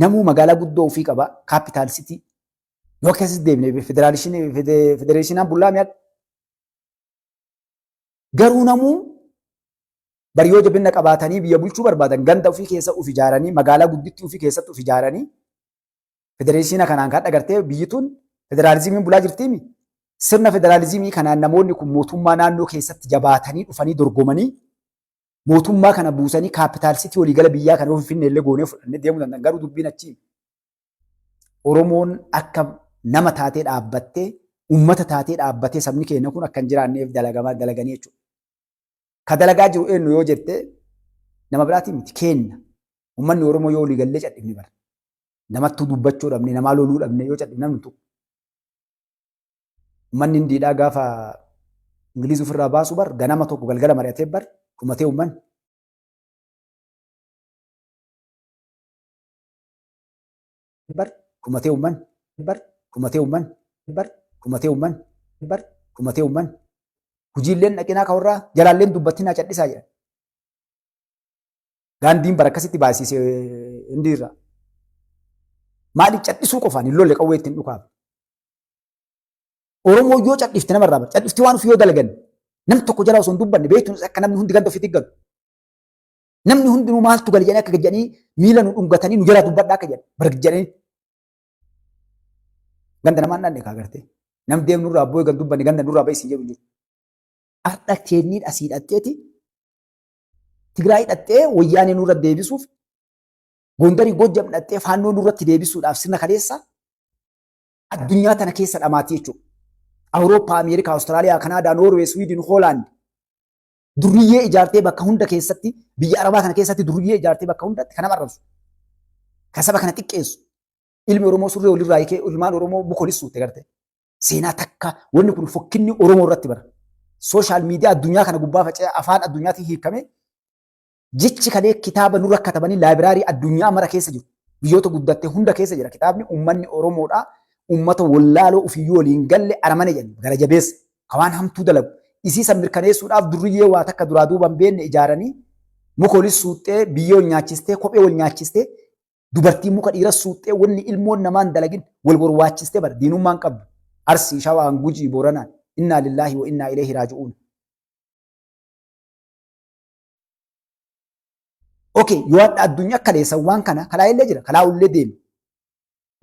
namuu magaalaa guddoo ofii qaba capital city yoo akkasis deemne federeeshinaan bullaa mi'aadha. Garuu namuu bari yoo jabina qabaatanii biyya bulchuu barbaadan ganda ofii keessa uf ijaaranii magaalaa gudditti ofii keessatti uf ijaaranii federeeshina kanaan kan agartee biyyi tun federaalizimiin bulaa jirtiimi. Sirna federaalizimii kanaan namoonni kun mootummaa naannoo keessatti jabaatanii dhufanii dorgomanii mootummaa kana buusanii capital city waliigala biyyaa kana of Finfinnee illee goonee fudhannee deemuu danda'an. Garuu dubbiin achi Oromoon akka nama taatee dhaabbattee uummata taatee dhaabbatee sabni keenya kun akka hin jiraanneef dalaganii jechuudha. Ka dalagaa jiru eenyu yoo jette nama biraatii miti keenya. Uummanni Oromoo yoo waliigallee cadhifni bara. Namattuu dubbachuu dhabne namaa loluu dhabne yoo cadhifne namni tu. Uummanni Hindiidhaa gaafa Ingiliiz ofirraa baasu bar ganama tokko galgala mari'atee bar kumatee uummanni. Bar kumatee uummanni. Bar kumatee uummanni. Bar kumatee uummanni. Bar kumatee uummanni. Hojiileen dhaqinaa ka'urraa jalaalleen dubbattinaa cadhisaa jedhan. Gaandiin bara akkasitti baasisee Hindiirraa. Maaliif cadhisuu qofaan hin lolle qawwee ittiin dhukaaf. Oromoo yoo cadhifte namarraa bara cadhifti waan ofii yoo dalagan namni tokko jalaa osoo hin dubbanne beektuun akka namni hundi ganda ofiitti galu. Namni hundinuu maaltu gali jedhanii akka jedhanii miila nu dhungatanii nu jalaa dubbadhaa akka jedhan bara jedhanii. Ganda namaan dhaanne kaa agartee. Nam deemnurraa abboo eegan dubbanne ganda nurraa baay'isii jedhu jiru. Har'a keennii asii hidhatteeti Tigraay hidhattee wayyaanee nurra deebisuuf Gondarii Gojjam hidhattee faannoo nurratti deebisuudhaaf sirna kaleessa addunyaa tana keessa dhamaatii jechuudha. Awurooppaa, Ameerikaa, Awustiraaliyaa, Kanaadaa, Noorwee, Swiidin, Hoolaand duriyyee ijaartee bakka hunda keessatti biyya Arabaa kana keessatti duriyyee ijaartee bakka hundatti kana marrabsu. Kan saba kana xiqqeessu. Ilmi Oromoo surree walirraa hiikee ilmaan Oromoo bukolissuutti garte. Seenaa takka wanni kun fokkinni Oromoo irratti bara. Sooshaal miidiyaa addunyaa kana gubbaa faca'ee afaan addunyaatiin hiikamee jechi kalee kitaaba nurra katabanii laayibiraarii addunyaa mara keessa jiru. Biyyoota guddattee hunda keessa jira kitaabni uummanni Oromoodhaa uummata wallaaloo ofiyyuu waliin galle aramane jedhu gara jabeessa kan hamtuu dalagu. Isii san mirkaneessuudhaaf duriyyee waa takka duraa duuban beenne ijaaranii muka walis suuxxee biyyoo nyaachistee kophee wal nyaachistee dubartii muka dhiira suuxxee wanni ilmoon namaan dalagin wal barbaachistee bara diinummaan qabdu. Arsii, Shawaan, Gujii, Booranaan innaa lillaahi wa innaa ilayhi raaji'uun. Okay, yoo adda addunyaa kaleessan waan kana kalaa illee jira kalaa ullee deemu.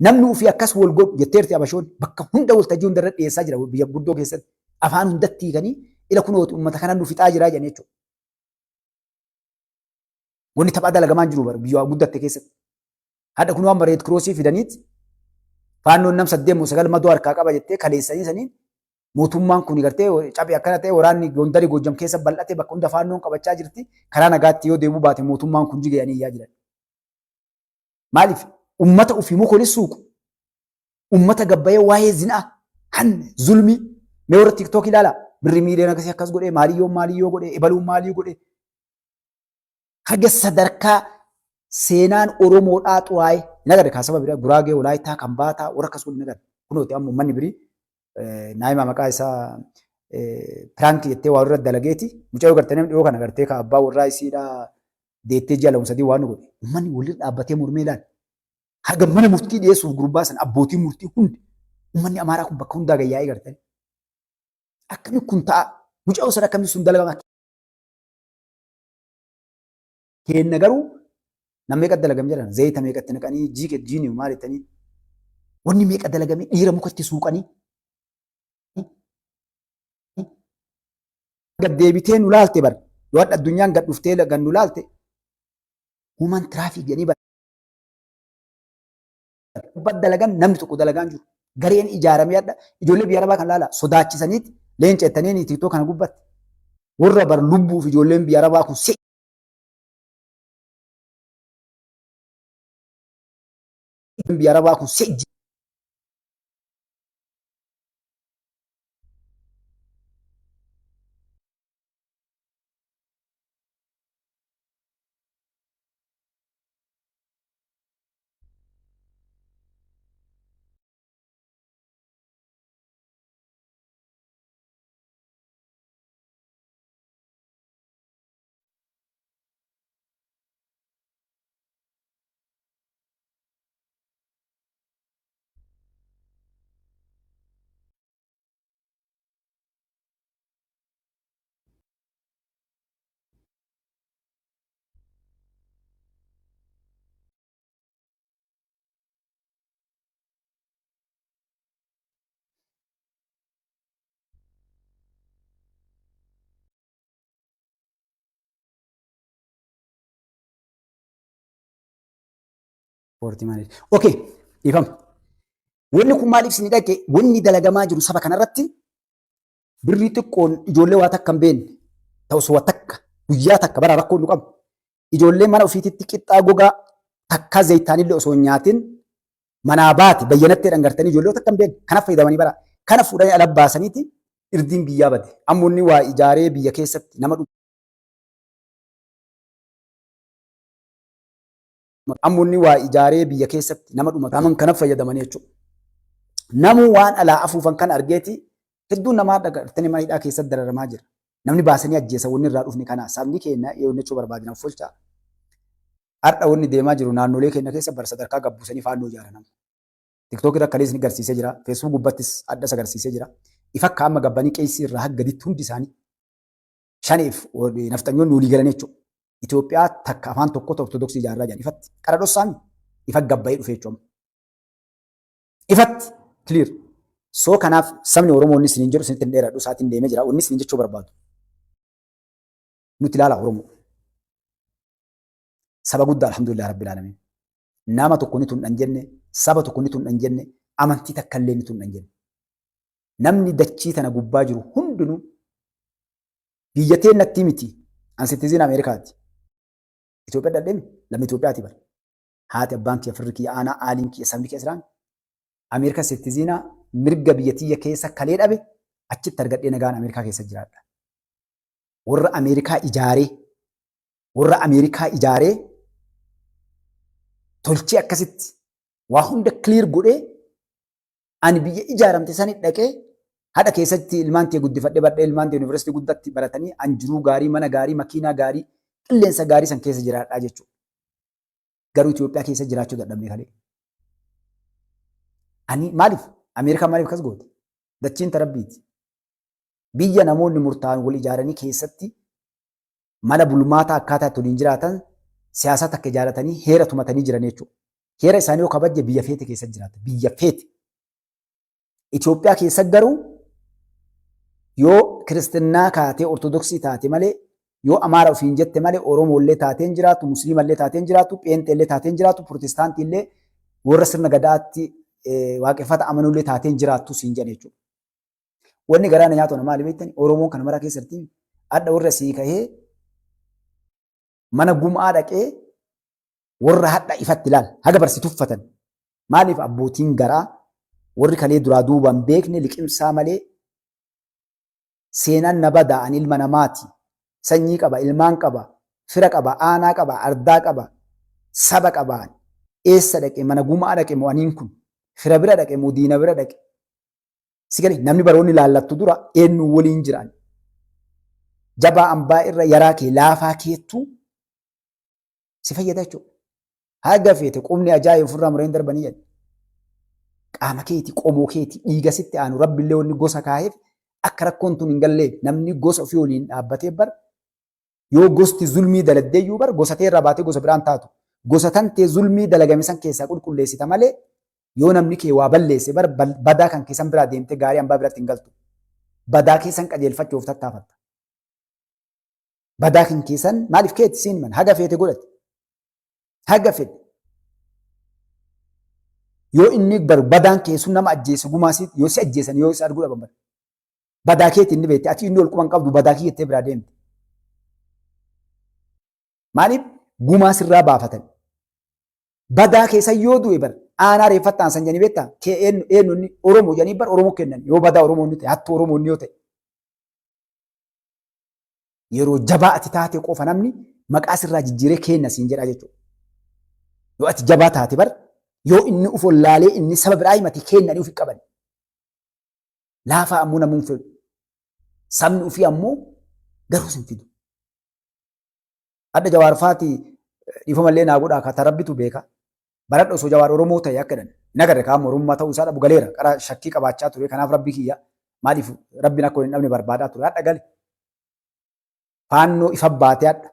Namni ofii akkas wal godhu jetteerti abashoon bakka hunda waltajjii hundarra dhiyeessaa jira biyya guddoo keessatti afaan hundatti hiikanii ila kunooti uummata kanaan nu fixaa jiraa jedhan jechuudha. Wanni taphaa dalagamaan jiru bara biyya guddatte keessatti. Hadda kun waan bareed kiroosii fidaniiti faannoon nam 8 madoo harkaa qaba jettee kaleessanii saniin mootummaan kun gartee caphee akkana ta'e waraanni Gondarii Gojjam keessa bal'atee bakka hunda faannoon qabachaa jirti karaa nagaatti yoo deemuu baate mootummaan kun jigee iyyaa jiran. Maaliif ummata ofii mukolis suuqu ummata gabbayee waa'ee zinaa kan zulmii mee warra tiktook ilaala birri miiliyoona akkasii akkas godhee maaliyyoo godhee ebaluun maalii godhee haga sadarkaa seenaan Oromoodhaa xuraa'ee nagada kaasaba biraa Guraagee Walaayittaa Kambaataa warra akkas godhe nagada kunooti amma uummanni birii naayima maqaa isaa piraank jettee waa irra dalageeti mucaa yoo gartee namni dhiyoo kana gartee ka abbaa warraa isiidhaa deettee ji'a lama sadii waan nu godhe uummanni waliin dhaabbatee mormee ilaala. Haga mana murtii dhiyeessuuf gurbaa sana abbootii murtii hundi uummanni Amaaraa kun bakka hundaa gayyaa'ee gartee. Akkami kun ta'a mucaa sana akkami sun dalagama. Kenna garuu nama meeqa dalagam jedhan zayita meeqatti naqanii jiinii maal jettanii wanni meeqa dalagamee dhiira mukatti suuqanii gad deebitee nu laalte bara yoo adda addunyaan gad dhuftee gad nu laalte human traffic jedhanii bara. Dalagan namni tokko dalagaan jiru gareen ijaaramee adda ijoollee biyya Arabaa kan laala sodaachisaniiti leenca jettanii tiktoo kana gubbatti warra bar lubbuuf ijoolleen biyya Arabaa kun biyya Arabaa kun Foortii maaliif? Okay, dhiifama. Wanni kun maaliif isin dhaqe? Wanni dalagamaa jiru saba kanarratti birrii xiqqoon ijoollee waa takka hin beekne ta'us waa takka guyyaa takka bara rakkoo nu qabu. Ijoollee mana ofiititti qixxaa gogaa takka zayitaanillee osoo hin nyaatin manaa baate bayyanatti dhangartanii ijoollee takka hin beekne kanaaf fayyadamanii bara. Kana fuudhanii ala baasaniiti irdiin biyyaa bade. Ammoonni waa ijaaree biyya keessatti nama Ammoonni waa ijaaree biyya keessatti nama dhumataman kanaaf fayyadamanii jechuudha. Namuu waan alaa afuufan kan argeeti hedduun namaa dhagartanii mana hidhaa keessatti dararamaa jira. Namni baasanii ajjeesa wanni irraa dhufni kana sabni keenya eeyyannachuu barbaadinaaf folchaa. Har'a wanni deemaa jiru naannolee keenya keessa bara sadarkaa gabbusanii faannoo ijaaran. TikTok irra kalees ni agarsiisee jira. Facebook gubbattis addas agarsiisee jira. Ifa akka amma gabbanii qeessii irraa hanga gaditti hundi isaanii shaniif nafxanyoonni walii galan jechuudha. Itoophiyaa takka afaan tokkotti ortodoksii ijaarraa jiran ifatti qaradhossaami ifa gabbayee dhufe jechuudha. Ifatti clear. So kanaaf sabni Oromoo inni isiniin jedhu isinitti hin dheeradhu isaatiin deemee jira. Inni isiniin jechuu barbaadu. Nuti ilaala Oromoo. Saba guddaa alhamdulillah rabbil alamin. Nama tokko ni tun jenne, saba tokko ni tun jenne, amantii takka illee ni tun jenne. Namni dachii tana gubbaa jiru hundinuu biyya teennatti miti. An sittiziin Ameerikaati. Itoophiyaa dadheemi lammi Itoophiyaati bara. Haati abbaan kiyya firri kiyya aanaa aaliin kiyya sabni kiyya Israa'aan. Ameerikaa sittiziinaa mirga biyyatiyya keessa kalee dhabe achitti argadhee nagaan Ameerikaa keessa jiraadha. Warra Ameerikaa ijaaree tolchee akkasitti waa hunda clear godhee ani biyya ijaaramte sani dhaqee haadha keessatti ilmaan tee guddifadhee badhee ilmaan tee yuunivarsiitii guddatti baratanii anjiruu gaarii mana gaarii makiinaa gaarii qilleensa gaarii san keessa jiraadhaa jechuudha. Garuu Itoophiyaa keessa jiraachuu dadhabne kalee. Ani maaliif Ameerikaa maaliif kas goote? Dachiin tarabbiiti. Biyya namoonni murtaa'an wal ijaaranii keessatti mala bulmaataa akkaataa itti waliin jiraatan siyaasa takka ijaaratanii heera tumatanii jiran jechuudha. Heera isaanii yoo kabajje biyya feete keessa jiraata. Biyya feete. Itoophiyaa keessa garuu yoo kiristinnaa kaatee ortodoksii taate malee yoo amaara ofiin jette malee oromoollee taateen jiraatu, musliimallee taateen jiraatu, pheenxeellee taateen jiraatu, pirotestaantiillee warra sirna gadaatti waaqeffata amanullee taateen jiraattu siin jedhan jechuudha. Wanni garaana nyaatu maali beektani? Oromoon kana mara keessatti adda warra sii kahee mana gumaa dhaqee warra hadha ifatti ilaal haga barsi tuffatan. Maaliif abbootiin garaa warri kalee duraa duubaan beekne liqimsaa malee seenaan na badaa ani ilma namaati. Sanyii qaba, ilmaan qaba, fira qaba, aanaa qaba, ardaa qaba, saba qaba. Eessa dhaqe mana gumaa dhaqe mo'aniin kun fira bira dhaqe moo diina bira dhaqe. Sigalee namni baroonni laallattu dura eenyu waliin jiran. Jabaa ambaa irra yaraa kee laafaa keettuu si fayyada jechuudha. Haga feete qubni ajaa'ib ofirraa mureen darbanii jedhu. Qaama keeti, qomoo keeti, dhiiga sitti aanu rabbillee wanni gosa kaayeef akka rakkoon tun hin galleef namni gosa ofii waliin dhaabbatee bar yoo gosti zulmii daladdeeyyuu bar gosa ta'e irraa baatee gosa biraan taatu. Gosa tantee zulmii dalagame san keessaa qulqulleessita malee yoo namni kee waa balleesse bar badaa kan keessan biraa deemtee gaarii hambaa biratti hin galtu. Badaa keessan qajeelfachuuf tattaafatta. Badaa kan keessan maaliif keetti siin man haga feete godhate. Haga fedhe. Yoo inni badaan keessu nama ajjeesu gumaasiit yoo si ajjeesan yoo si arguu dhaban bara. Badaa keetti inni beekte ati inni ol quban qabdu badaa kee jettee biraa deemte. Maaliif gumaas irraa baafatan. Badaa keessa yoo du'e bara aanaa reeffattaan san janii beektaa kee eenyuun Oromoo janii bara Oromoo kennan yoo badaa Oromoo inni ta'e hattuu Oromoo inni yoo ta'e. Yeroo jabaa ati taate qofa namni maqaa sirraa jijjiiree kenna siin jedhaa jechuudha. Yoo ati jabaa taate bara yoo inni uf ollaalee inni saba biraa himate kennanii ufi qaban. Laafaa ammoo namuun fedhu. Sabni ufii ammoo garuu sin fidu. Adda Jawaarfaati dhiifamallee naa godhaa akka tarabbitu beeka. Baradha osoo Jawaar Oromoo ta'e akka jedhan. Hin agarre kaa'amu Oromummaa ta'uu isaa dhabu galeera. Qara shakkii qabaachaa ture. Kanaaf rabbi kiyya maaliif rabbiin akka hin dhabne barbaadaa ture. Hadha gale. Faannoo ifa baatee hadha.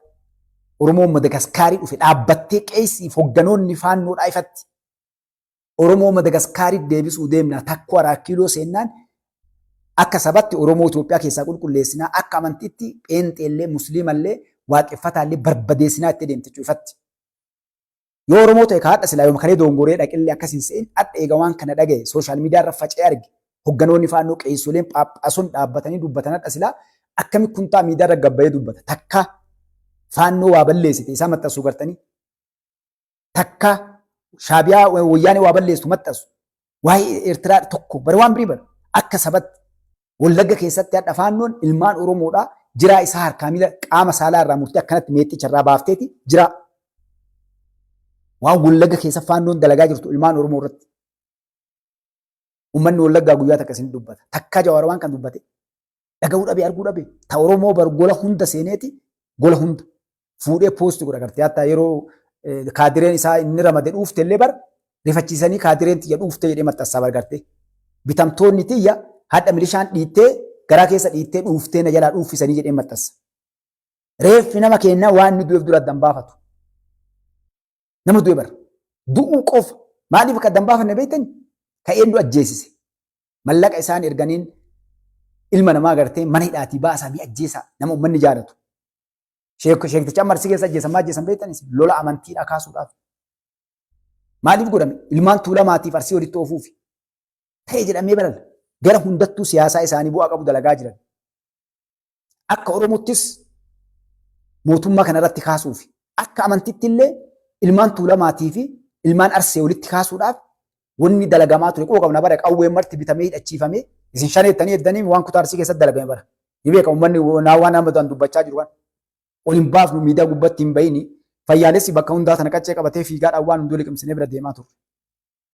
Oromoon Madagaskaarii dhufe dhaabbattee qeessiif hogganoonni faannoodhaa ifatti. Oromoo Madagaskaarii deebisuu deemna takka waraa kiiloo seennaan akka sabatti Oromoo Itoophiyaa keessaa qulqulleessinaa akka amantiitti pheenxeellee musliimallee waaqeffataallee barbadeessinaa itti deemte ifatti. Yoo Oromoo ta'e kaadha silaa yoo makaree dongoree dhaqillee akkasiin se'in adda eega waan kana dhagaye sooshaal miidiyaa irra faca'ee arge hogganoonni faannoo qeessoleen phaaphaasuun dhaabbatanii dubbatan adda silaa akkami kuntaa miidiyaa irra gabbayee dubbata takka faannoo waa balleessite isaa maxxansu gartanii takka shaabiyaa wayyaanee waa balleessu maxxansu waa'ee Eertiraa tokko bara waan birii bara akka sabatti Wallagga keessatti hadha faannoon ilmaan Oromoodhaa jiraa isaa harkaa miila qaama saalaa irraa murtee akkanatti meexxicha irraa baafteeti jiraa. Waan Wallagga keessa faannoon dalagaa jirtu ilmaan Oromoo irratti. Uummanni Wallaggaa guyyaa takka isin dubbata. Takka Jawaar waan kan dubbate. Dhagahuu dhabe arguu dhabe. Ta Oromoo bar gola hunda seeneeti gola hunda fuudhee poosti godha gartee hatta yeroo kaadireen isaa inni ramade dhuufte illee bar rifachiisanii kaadireen tiyya dhuufte jedhee maxxansaa bar gartee. Bitamtoonni tiyya hadha milishaan dhiittee garaa keessa dhiittee dhuuftee na jalaa dhuuffisanii jedhee maxxansa. Reeffi nama keenyaa waan inni du'eef dura addan baafatu. Nama du'e bara. Du'uu qofa. Maaliif akka addan baafanne beektani? Ka'een nu ajjeesise. Mallaqa isaan erganiin ilma namaa gartee mana hidhaatii baasaa mi ajjeesaa nama uummanni jaallatu. Sheekticha Arsii keessa ajjeesan maa ajjeesan beektanis lola amantiidhaa kaasuudhaaf. Maaliif godhame? Ilmaan Tuulamaatiif Arsii walitti oofuufi. Ta'ee jedhamee barala. Gara hundattuu siyaasaa isaanii bu'aa qabu dalagaa jiran. Akka Oromoottis mootummaa kanarratti kaasuufi. Akka amantiitti illee ilmaan Tuulamaatii fi ilmaan Arsee walitti kaasuudhaaf wanni dalagamaa ture qooqa qabna bara qawween marti bitamee hidhachiifamee isin shaneettanii eddanii waan kutaa Arsii keessatti dalagame bara. Ni beeka uummanni naawwaa nama dubbachaa jiru waan. Ol hin baafnu miidiyaa gubbatti hin bahini fayyaalessi bakka hundaa tana qaccee qabatee fiigaadhaan waan hunduu liqimsinee bira deemaa ture.